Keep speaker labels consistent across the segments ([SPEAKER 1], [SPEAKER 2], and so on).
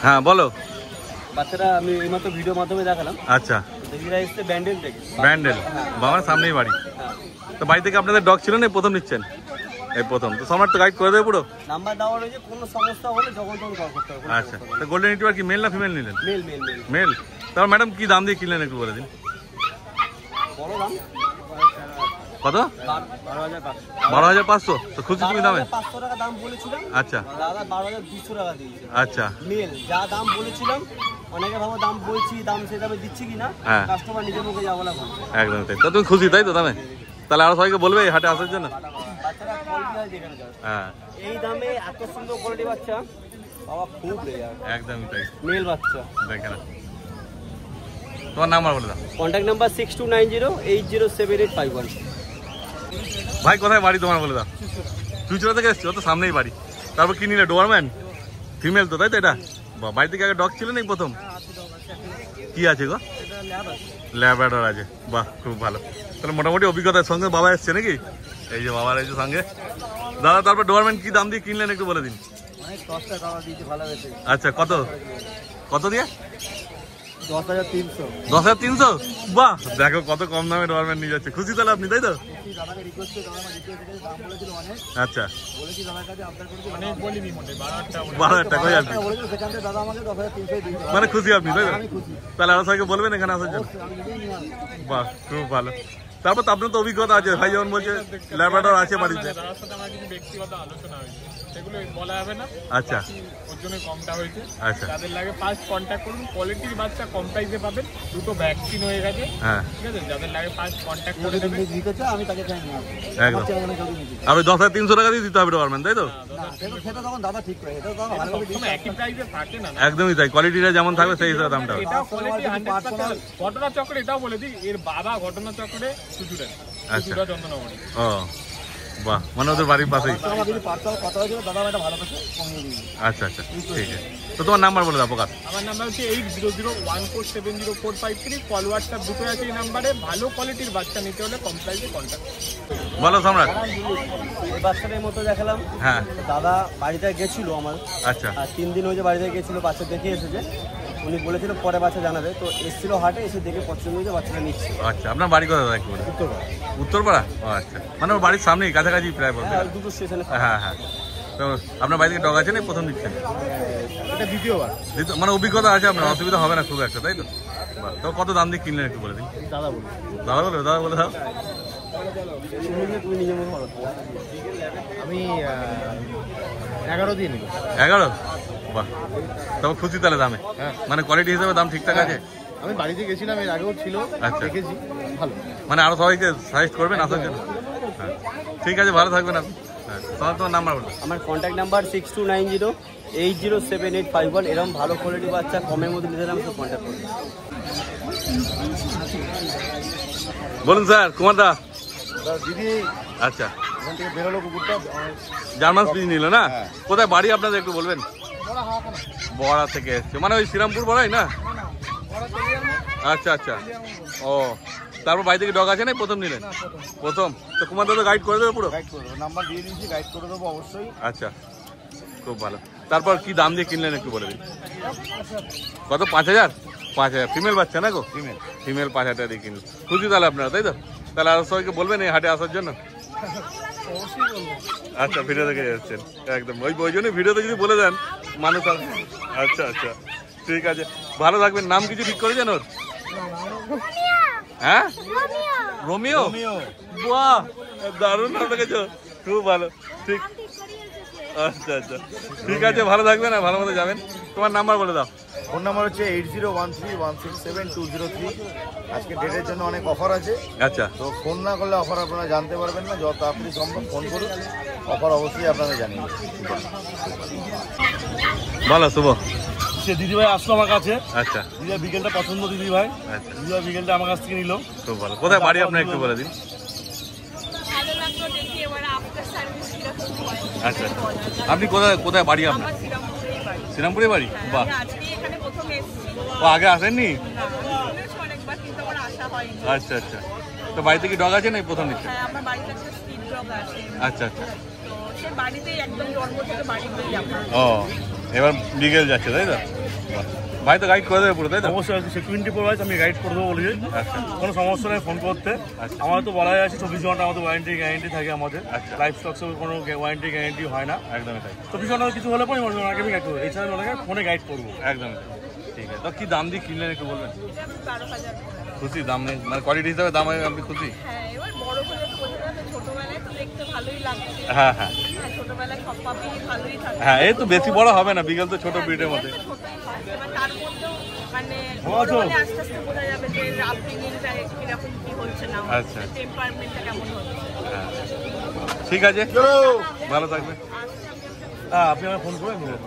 [SPEAKER 1] হ্যাঁ বলো।
[SPEAKER 2] বাচ্চারা আমি এইমাত্র ভিডিওর মাধ্যমে দেখালাম।
[SPEAKER 1] আচ্ছা,
[SPEAKER 2] দেখিরা এসছে ব্যান্ডেল থেকে।
[SPEAKER 1] ব্যান্ডেল, বাবার সামনেই বাড়ি। তো বাড়ি থেকে আপনাদের ডগ ছিল না, প্রথম নিচ্ছেন? এই প্রথম। তো সম্রাট তো গাইড করে দেবে পুরো?
[SPEAKER 2] নাম্বার দেওয়া রয়েছে, কোনো সমস্যা হলে যখন তখন কল করতে হবে।
[SPEAKER 1] আচ্ছা, তো গোল্ডেন রিট্রিভার কি মেল না ফিমেল নিলেন?
[SPEAKER 2] Male male male
[SPEAKER 1] male. তাহলে ম্যাডাম কি দাম দিয়ে কিনলেন একটু বলে দিন।
[SPEAKER 2] বড় দাম
[SPEAKER 1] কত?
[SPEAKER 2] 12,500।
[SPEAKER 1] 12,500। তো খুশি তুমি দামে?
[SPEAKER 2] 500 টাকা দাম বলেছিলাম।
[SPEAKER 1] আচ্ছা
[SPEAKER 2] দাদা 12,200 টাকা দিয়েছে।
[SPEAKER 1] আচ্ছা,
[SPEAKER 2] মেল যা দাম বলেছিলাম, অনেকে ভাবো দাম বলছি, দাম সেই দামে দিচ্ছি কিনা, কাস্টমার নিজের মুখে যা বলা বলে।
[SPEAKER 1] একদম তাই। তো তুমি খুশি তাই তো দামে? তাহলে আরো সবাইকে বলবে এই হাটে আসার জন্য।
[SPEAKER 2] বাচ্চারা কোয়ালিটি হয় যেখানে যায়।
[SPEAKER 1] হ্যাঁ,
[SPEAKER 2] এই দামে এত সুন্দর কোয়ালিটি বাচ্চা বাবা খুব রেয়ার।
[SPEAKER 1] একদমই তাই।
[SPEAKER 2] মেল বাচ্চা
[SPEAKER 1] দেখেন। তোমার নাম্বার বলে দাও।
[SPEAKER 2] Contact number 6290807851।
[SPEAKER 1] ভাই কোথায় বাড়ি তোমার বলে দাও। চুচড়া থেকে এসছো তো, সামনেই বাড়ি। তারপর কি নিলে? ডোয়ারম্যান ফিমেল তো তাই তো? এটা বাড়ি থেকে আগে ডগ ছিল না প্রথম? কি আছে গো? ল্যাব্রাডর আছে। বাহ, খুব ভালো। তাহলে মোটামুটি অভিজ্ঞতার সঙ্গে বাবা এসছে নাকি? এই যে বাবার এই যে সঙ্গে দাদা। তারপর ডোয়ারম্যান কি দাম দিয়ে কিনলেন একটু বলে দিন।
[SPEAKER 2] অনেক সস্তা দাম দিয়েছে, ভালো হয়েছে।
[SPEAKER 1] আচ্ছা, কত কত দিয়ে?
[SPEAKER 2] 10,300।
[SPEAKER 1] 10,300? বাহ, দেখো কত কম দামে ডোয়ারম্যান নিয়ে যাচ্ছে। খুশি তাহলে আপনি তাই তো? আচ্ছা, 12,000 টাকা হয়ে যাবে। মানে খুশি আপনি তাই তো? তাহলে আরো সবাইকে বলবেন এখানে আসার জন্য। বাহ, খুব ভালো। তারপর তো আপনার তো অভিজ্ঞতা আছে, ভাই যেমন বলছে ল্যাব্রাডর আছে বাড়িতে।
[SPEAKER 3] সেগুলো বলা যাবে না।
[SPEAKER 1] আচ্ছা,
[SPEAKER 3] ওর জন্য কমটা হয়েছে।
[SPEAKER 1] আচ্ছা,
[SPEAKER 3] যাদের লাগে ফার্স্ট কন্ট্যাক্ট করুন। কোয়ালিটির বাচ্চা কম প্রাইসে পাবেন, দুটো ভ্যাকসিন হয়ে গেছে।
[SPEAKER 1] হ্যাঁ,
[SPEAKER 3] ঠিক আছে, যাদের লাগে ফার্স্ট কন্ট্যাক্ট করে দেবেন।
[SPEAKER 2] আমি তাকে চাই না
[SPEAKER 1] একদম। আর ওই 10,300 টাকা দিয়ে দিতে হবে ডোয়ারম্যান তাই তো?
[SPEAKER 2] সেটা তখন দাদা ঠিক করে, এটা তো ভালো করে
[SPEAKER 3] একই প্রাইসে থাকে না।
[SPEAKER 1] একদমই তাই, কোয়ালিটিটা যেমন থাকবে সেই হিসাবে দামটা হবে।
[SPEAKER 3] এটাও কোয়ালিটি 100%। ঘটনা চক্রে এটাও বলে দিই, এর বাবা ঘটনা চক্রে চুচুড়া চন্দননগরে।
[SPEAKER 1] ও বাহ, মানে ওদের বাড়ির পাশেই। আচ্ছা আচ্ছা, ঠিক আছে। তো তোমার নাম্বার বলে দাও প্রকাশ।
[SPEAKER 3] আমার নাম্বার হচ্ছে 8001470453। কল হোয়াটসঅ্যাপ দুটো আছে এই নাম্বারে। ভালো কোয়ালিটির বাচ্চা নিতে হলে কম প্রাইসে কন্ট্যাক্ট।
[SPEAKER 1] বলো সম্রাট।
[SPEAKER 2] এই বাচ্চাটার মতো দেখালাম।
[SPEAKER 1] হ্যাঁ,
[SPEAKER 2] দাদা বাড়িতে গেছিল আমার।
[SPEAKER 1] আচ্ছা,
[SPEAKER 2] আর 3 দিন হয়েছে বাড়িতে গেছিল, বাচ্চা দেখে এসেছে। উনি বলেছিল পরে বাচ্চা জানাবে, তো এসেছিল হাটে, এসে দেখে পছন্দ হয়েছে, বাচ্চাটা নিচ্ছে।
[SPEAKER 1] আচ্ছা, আপনার বাড়ি কোথায় দাদা একটু বলে? উত্তরপাড়া। ও আচ্ছা, মানে ওর বাড়ির সামনেই, কাছাকাছি প্রায় বলতে।
[SPEAKER 2] হ্যাঁ, দুটো স্টেশনে।
[SPEAKER 1] হ্যাঁ হ্যাঁ। তো আপনার বাড়ি থেকে ডগ আছে না, প্রথম দিচ্ছেন?
[SPEAKER 2] এটা দ্বিতীয়বার।
[SPEAKER 1] মানে অভিজ্ঞতা আছে আপনার, অসুবিধা হবে না খুব একটা তাই তো? তো কত দাম দিয়ে কিনলেন একটু বলে দিন।
[SPEAKER 2] দাদা বলে
[SPEAKER 1] দাদা বলে দাও।
[SPEAKER 2] তুমি নিজের মতো বলো। আমি 11 দিন।
[SPEAKER 1] 11? বাহ, তবে খুশি তাহলে দামে? মানে কোয়ালিটি হিসেবে দাম ঠিকঠাক আছে?
[SPEAKER 2] আমি বাড়িতে গেছিলাম, এর আগেও ছিল, দেখেছি ভালো।
[SPEAKER 1] মানে আরো সবাইকে সাজেস্ট করবেন আসার জন্য? হ্যাঁ, ঠিক আছে, ভালো থাকবেন আপনি। হ্যাঁ, তোমার নাম্বার বলুন।
[SPEAKER 2] আমার কন্ট্যাক্ট নাম্বার 6290807851। এরকম ভালো কোয়ালিটি বাচ্চা কমের মধ্যে নিতে আমি কন্ট্যাক্ট করুন।
[SPEAKER 1] বলুন স্যার। কুমার দা
[SPEAKER 2] দিদি।
[SPEAKER 1] আচ্ছা,
[SPEAKER 2] এখান থেকে বেরোলো কুকুরটা,
[SPEAKER 1] জার্মান স্পিচ নিল না? কোথায় বাড়ি আপনাদের একটু বলবেন? বড়া থেকে এসছে, মানে ওই শ্রীরামপুর বড়াই না? আচ্ছা আচ্ছা। ও, তারপর বাড়ি থেকে ডগ আছে না, প্রথম নিলেন? প্রথম। তো কুমার দাদা গাইড করে দেবে পুরো?
[SPEAKER 2] গাইড করে দেবো, নাম্বার দিয়ে দিয়েছি, গাইড করে দেবো অবশ্যই।
[SPEAKER 1] আচ্ছা, খুব ভালো। তারপর কি দাম দিয়ে কিনলেন একটু বলে দিন। কত? 5,000? 5,000 ফিমেল বাচ্চা না গো? ফিমেল 5,000 টাকা দিয়ে কিনলেন। খুশি তাহলে আপনারা তাই তো? তাহলে আরো সবাইকে বলবেন এই হাটে আসার জন্য। আচ্ছা, ভিডিও দেখে যাচ্ছেন একদম, ওই জন্য ভিডিওতে যদি বলে দেন মানুষ। আচ্ছা আচ্ছা, ঠিক আছে, ভালো থাকবেন। নাম কিছু ঠিক করেছেন ওর? হ্যাঁ, রোমিও। বাহ, দারুণ নাম রেখেছো, খুব ভালো। ঠিক, আচ্ছা আচ্ছা, ঠিক আছে, ভালো থাকবেন আর ভালো মতো যাবেন। তোমার নাম্বার বলে দাও।
[SPEAKER 2] ফোন নাম্বার হচ্ছে 8013167203। আজকে ডেটের জন্য অনেক অফার আছে।
[SPEAKER 1] আচ্ছা,
[SPEAKER 2] তো ফোন না করলে অফার আপনারা জানতে পারবেন না। যত আপনি সম্ভব ফোন করুন, অফার অবশ্যই আপনারা জানিয়ে দেবেন।
[SPEAKER 1] ভালো শুভ।
[SPEAKER 4] সে দিদিভাই আসলো আমার কাছে।
[SPEAKER 1] আচ্ছা,
[SPEAKER 4] দিদিভাই বিকেলটা পছন্দ, দিদিভাই।
[SPEAKER 1] আচ্ছা,
[SPEAKER 4] দিদিভাই বিকেলটা আমার কাছ থেকে নিল।
[SPEAKER 1] খুব ভালো। কোথায় বাড়ি আপনার একটু বলে দিন। আচ্ছা, আপনি কোথায় বাড়ি আপনার? শ্রীরামপুরে বাড়ি? বাহ, ও আগে আসেননি? আচ্ছা আচ্ছা, তো বাড়িতে কি ডগ আছে না প্রথম নিচ্ছেন? আচ্ছা আচ্ছা,
[SPEAKER 5] সে বাড়িতেই একদম জন্ম থেকে বাড়িতেই আমরা।
[SPEAKER 1] ও এবার বিকেল যাচ্ছে তাই তো? ভাই তো গাইড করে দেবে পুরো তাই তো?
[SPEAKER 4] অবশ্যই সিকিউরিটি প্রোভাইড আমি গাইড করে দেবো বলেছি।
[SPEAKER 1] আচ্ছা
[SPEAKER 4] কোনো সমস্যা নেই ফোন করতে। আমার তো বলাই আছে 24 ঘন্টা আমাদের ওয়ারেন্টি গ্যারেন্টি থাকে আমাদের।
[SPEAKER 1] আচ্ছা।
[SPEAKER 4] লাইফ স্টকসের কোনো ওয়ারেন্টি গ্যারেন্টি হয় না।
[SPEAKER 1] একদমই তাই,
[SPEAKER 4] 24 ঘন্টা কিছু হলে পরে ওনাকে আমি গাইড করবো। এছাড়া ওনাকে ফোনে গাইড করবো।
[SPEAKER 1] একদমই তাই। ঠিক আছে, তো কি দাম দিয়ে কিনলেন একটু বলবেন?
[SPEAKER 5] এটা 12,000
[SPEAKER 1] খুশি দাম নেই মানে কোয়ালিটি হিসাবে দাম আপনি খুশি?
[SPEAKER 5] হ্যাঁ, এবার বড় হলে তো বোঝা যাবে, ছোটবেলায় তো দেখতে ভালোই লাগছে।
[SPEAKER 1] হ্যাঁ হ্যাঁ
[SPEAKER 5] হ্যাঁ, ছোটবেলায় সব পাপি ভালোই থাকে।
[SPEAKER 1] হ্যাঁ, এই তো বেশি বড় হবে না, বিকেল তো ছোট ব্রিডের মধ্যে।
[SPEAKER 5] ছোটই হয়, এবার তার মধ্যেও মানে
[SPEAKER 1] ভালো
[SPEAKER 5] বড়
[SPEAKER 1] আছো?
[SPEAKER 5] হলে আস্তে আস্তে বোঝা যাবে যে আপব্রিঙ্গিংটা কিরকম কি হচ্ছে না
[SPEAKER 1] আচ্ছা।
[SPEAKER 5] টেম্পারমেন্টটা কেমন হচ্ছে।
[SPEAKER 1] হ্যাঁ ঠিক আছে, ভালো থাকবে।
[SPEAKER 4] হ্যাঁ আপনি আমাকে ফোন করে দেবেন।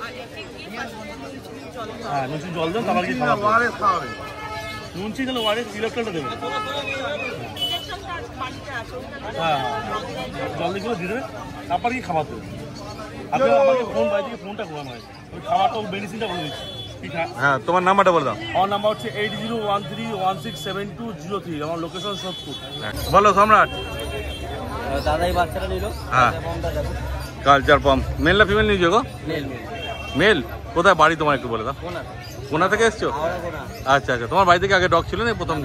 [SPEAKER 5] আর একটি কি ফার্স্ট জল
[SPEAKER 4] হ্যাঁ নুন জল দেন, তারপর কি খাওয়াবে। নুন চিনি ওয়ারেস ইলেকট্রনটা দেবেন।
[SPEAKER 5] ইনজেকশনটা বাড়িতে আছে ওটা
[SPEAKER 4] হ্যাঁ জল দিয়ে দিয়ে দেবেন, তারপর কি খাবার দেবেন। আপনি আমাকে ফোন বাড়ি থেকে ফোনটা করুন, ওই খাবারটা মেডিসিনটা বলে দিচ্ছি। ঠিক আছে,
[SPEAKER 1] হ্যাঁ তোমার নাম্বারটা বলে দাও।
[SPEAKER 4] আমার নাম্বার হচ্ছে 8013167203। আমার লোকেশন সোদপুর।
[SPEAKER 1] বলো সম্রাট।
[SPEAKER 2] দাদাই বাচ্চাটা নিল,
[SPEAKER 1] হ্যাঁ।
[SPEAKER 2] দাদা যাবে
[SPEAKER 1] কালচার পাম্প মেল না ফিমেল নিয়েছো গো?
[SPEAKER 2] Male male
[SPEAKER 1] male. কোথায় বাড়ি তোমার একটু বলে দাও।
[SPEAKER 2] কোনা
[SPEAKER 1] কোনা থেকে এসছো?
[SPEAKER 2] আওড়া কোনা
[SPEAKER 1] আচ্ছা আচ্ছা, তোমার বাড়ি থেকে আগে ডগ ছিল না প্রথম?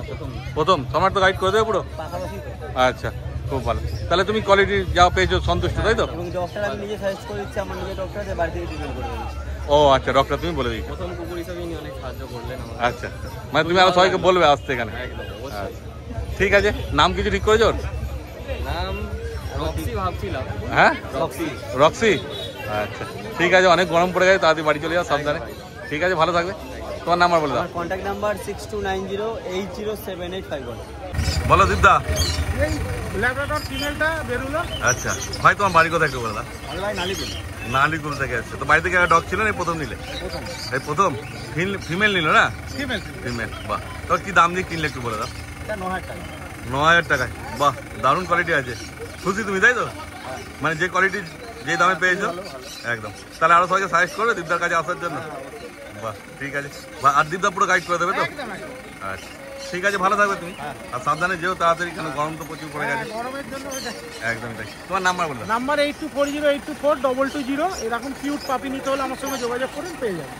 [SPEAKER 1] প্রথম। সম্রাট তো গাইড করে দেবে পুরো?
[SPEAKER 2] পাশাপাশি তো।
[SPEAKER 1] আচ্ছা খুব ভালো, তাহলে তুমি কোয়ালিটি যা পেয়েছো সন্তুষ্ট তাই তো?
[SPEAKER 2] এবং ডক্টর আমি নিজে সাজেস্ট করে দিচ্ছি, আমার নিজে ডক্টর আছে, বাড়ি থেকে ট্রিটমেন্ট করে দিচ্ছি।
[SPEAKER 1] ও আচ্ছা, ডক্টর তুমি বলে দিচ্ছো।
[SPEAKER 2] প্রথম কুকুর হিসেবে ইনি অনেক সাহায্য করলেন আমাকে।
[SPEAKER 1] আচ্ছা, মানে তুমি আরো সবাইকে বলবে আসতে এখানে? আচ্ছা ঠিক আছে, নাম কিছু ঠিক করেছো ওর?
[SPEAKER 2] নাম রক্সি ভাবছিলাম।
[SPEAKER 1] হ্যাঁ
[SPEAKER 2] রক্সি।
[SPEAKER 1] রক্সি। আচ্ছা ঠিক আছে, অনেক গরম পড়ে গেছে, তাড়াতাড়ি বাড়ি চলে যাও সাবধানে। ঠিক আছে, ভালো থাকবে। তোমার নাম্বার বলে দাও।
[SPEAKER 2] আমার কন্ট্যাক্ট নাম্বার 6290807851।
[SPEAKER 1] বলো দীপদা।
[SPEAKER 3] এই ল্যাবরেটর ফিমেলটা বেরোলো।
[SPEAKER 1] আচ্ছা ভাই, তোমার বাড়ি কোথায় একটু বলে দাও।
[SPEAKER 2] আমি ভাই নালিপুর।
[SPEAKER 1] নালিকুল থেকে আসছে, তো বাড়ি থেকে ডগ ছিল না এই প্রথম নিলে?
[SPEAKER 2] প্রথম
[SPEAKER 1] এই প্রথম ফিমেল নিল না?
[SPEAKER 3] ফিমেল
[SPEAKER 1] ফিমেল, বাহ। তো কি দাম দিয়ে কিনলে একটু বলে দাও।
[SPEAKER 2] এটা 9000 টাকা।
[SPEAKER 1] 9000 টাকায়, বাহ দারুণ কোয়ালিটি আছে। খুশি তুমি তাই তো? মানে যে কোয়ালিটি যে দামে পেয়েছো একদম। তাহলে আরো সবাইকে সাজেস্ট করবে দীপদার কাছে আসার জন্য? বাহ ঠিক আছে, আর দীপদা পুরো গাইড করে দেবে তো? আচ্ছা ঠিক আছে, ভালো থাকবে তুমি, আর সাবধানে যেও তাড়াতাড়ি, কেন গরম তো প্রচুর পড়ে গেছে।
[SPEAKER 3] গরমের জন্য ওইটা।
[SPEAKER 1] একদমই তাই। তোমার নাম্বার বলে দাও।
[SPEAKER 3] নাম্বার 8240824220। এরকম কিউট পাপি নিতে হলে আমার সঙ্গে যোগাযোগ করুন, পেয়ে যাবেন।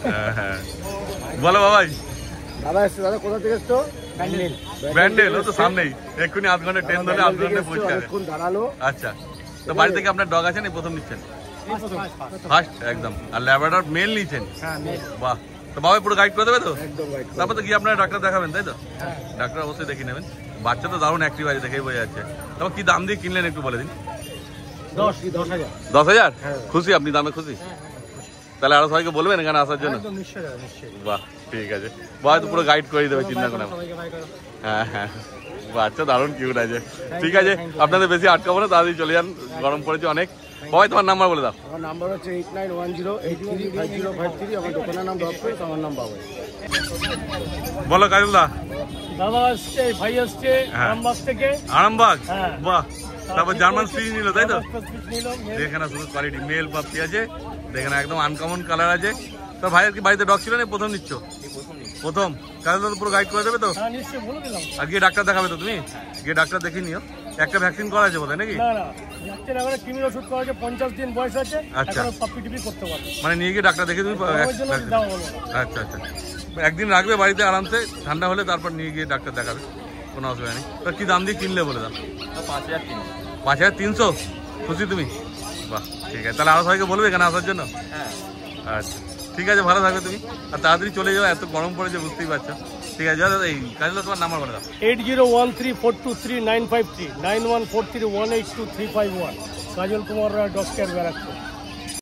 [SPEAKER 1] হ্যাঁ হ্যাঁ বলো বাবাই।
[SPEAKER 2] দাদা এসছে, দাদা কোথা থেকে এসছো? ব্যান্ডেল।
[SPEAKER 1] ব্যান্ডেল, ও তো সামনেই, এক্ষুনি আধ ঘন্টা ট্রেন ধরে আধ ঘন্টায় পৌঁছে যাবে।
[SPEAKER 2] দাঁড়ালো।
[SPEAKER 1] আচ্ছা, তো বাড়ি থেকে আপনার ডগ আছে না প্রথম নিচ্ছেন? ফার্স্ট একদম। আর ল্যাব্রাডর মেল নিয়েছেন? বাহ, তো বাবা পুরো গাইড করে দেবে তো? তারপর তো গিয়ে আপনারা ডাক্তার দেখাবেন তাই তো? ডাক্তার অবশ্যই দেখিয়ে নেবেন। বাচ্চা তো দারুণ অ্যাক্টিভ আছে, দেখেই বোঝা যাচ্ছে। তারপর কি দাম দিয়ে কিনলেন একটু বলে দিন।
[SPEAKER 2] 10,000।
[SPEAKER 1] 10,000? খুশি আপনি দামে খুশি? তাহলে আরো সবাইকে বলবেন এখানে আসার জন্য? বাহ ঠিক আছে, বাবা তো পুরো গাইড করে দেবে, চিন্তা করেন। হ্যাঁ হ্যাঁ, বাচ্চা দারুণ কিউট আছে। ঠিক আছে, আপনাদের বেশি আটকাবো না, তাড়াতাড়ি চলে যান, গরম পড়েছে অনেক। বাবাই তোমার নাম্বার বলে দাও।
[SPEAKER 2] আমার নাম্বার হচ্ছে 8910835053। আমার দোকানের নাম ডক্টর, আমার নাম বাবাই।
[SPEAKER 1] বলো কাজলদা।
[SPEAKER 4] দাদা আসছে, ভাই আসছে
[SPEAKER 1] হ্যাঁ।
[SPEAKER 4] আরামবাগ থেকে।
[SPEAKER 1] আরামবাগ,
[SPEAKER 4] হ্যাঁ।
[SPEAKER 1] বাহ। তারপর জার্মান স্পিচ নিল তাই তো?
[SPEAKER 4] নিল
[SPEAKER 1] এখানে শুধু কোয়ালিটি মেল পাপি আছে, দেখেন একদম আনকমন কালার আছে। তো ভাইয়ের কি বাড়িতে ডগ ছিল না প্রথম নিচ্ছ? প্রথম। কাজলদা তো পুরো গাইড করে দেবে তো?
[SPEAKER 4] হ্যাঁ নিশ্চয়ই বলে দিলাম।
[SPEAKER 1] আর গিয়ে ডাক্তার দেখাবে তো তুমি? গিয়ে ডাক্তার দেখে নিও। একটা ভ্যাকসিন করা আছে বোধহয় নাকি?
[SPEAKER 4] না না, ডাক্তার এবারে কৃমির ওষুধ করা আছে, 50 দিন বয়স আছে,
[SPEAKER 1] আচ্ছা।
[SPEAKER 4] এখনো পাপ্পি টিপি করতে পারবে।
[SPEAKER 1] মানে নিয়ে গিয়ে ডাক্তার দেখে তুমি
[SPEAKER 4] ওই জন্য
[SPEAKER 1] vaccine-
[SPEAKER 4] দাও বলো।
[SPEAKER 1] আচ্ছা আচ্ছা, একদিন রাখবে বাড়িতে আরামসে, ঠান্ডা হলে তারপর নিয়ে গিয়ে ডাক্তার দেখাবে, কোনো অসুবিধা নেই। তো কি দাম দিয়ে কিনলে বলে দাও।
[SPEAKER 2] 5300।
[SPEAKER 1] 5300? খুশি তুমি? বাহ ঠিক আছে, তাহলে আরো সবাইকে বলবে এখানে আসার জন্য?
[SPEAKER 2] হ্যাঁ।
[SPEAKER 1] আচ্ছা ঠিক আছে, ভালো থাকবে তুমি, আর তাড়াতাড়ি চলে যাও, এত গরম পড়েছে বুঝতেই পারছো। ঠিক আছে, দাদা এই কাজে তোমার নাম্বার বলে দাও।
[SPEAKER 4] 8013423953 9143182351। কাজল কুমার রায়, ডক্টর ব্যারাকপুর।